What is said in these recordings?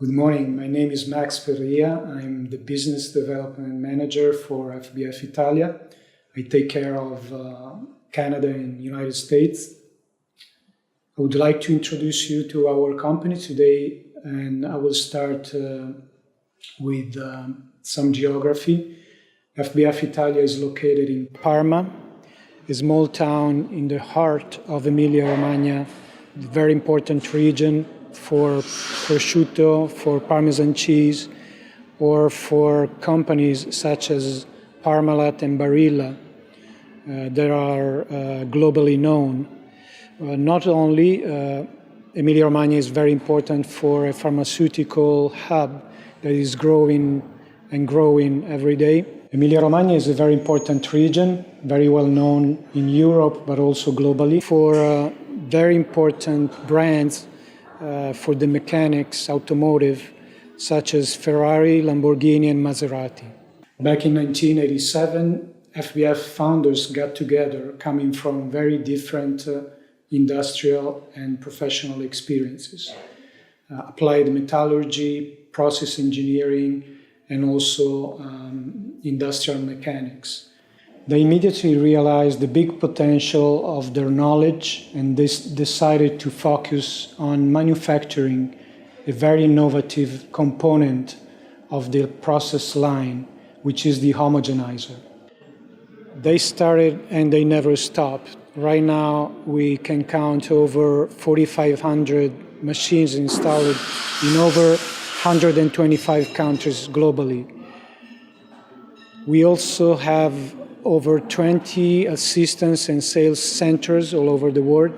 Good morning, my name is Max Perria. I'm the Business Development Manager for FBF Italia. I take care of Canada and United States. I would like to introduce you to our company today, and I will start with some geography. FBF Italia is located in Parma, a small town in the heart of Emilia-Romagna, a very important region for prosciutto, for Parmesan cheese, or for companies such as Parmalat and Barilla that are globally known. Not only Emilia-Romagna is very important for a pharmaceutical hub that is growing and growing every day. Emilia-Romagna is a very important region, very well known in Europe, but also globally, for very important brands for the mechanics, automotive, such as Ferrari, Lamborghini, and Maserati. Back in 1987, FBF founders got together, coming from very different industrial and professional experiences. Applied metallurgy, process engineering, and also industrial mechanics. They immediately realized the big potential of their knowledge and decided to focus on manufacturing a very innovative component of the process line, which is the homogenizer. They started and they never stopped. Right now we can count over 4,500 machines installed in over 125 countries globally. We also have over 20 assistance and sales centers all over the world.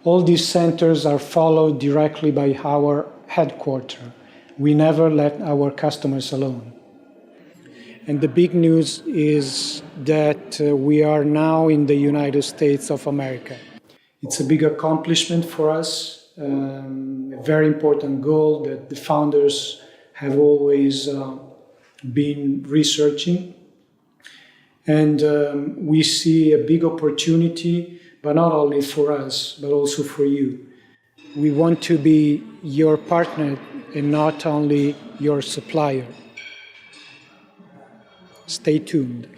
All these centers are followed directly by our headquarters. We never let our customers alone. And the big news is that we are now in the United States of America. It's a big accomplishment for us, a very important goal that the founders have always been researching. And we see a big opportunity, but not only for us, but also for you. We want to be your partner and not only your supplier. Stay tuned.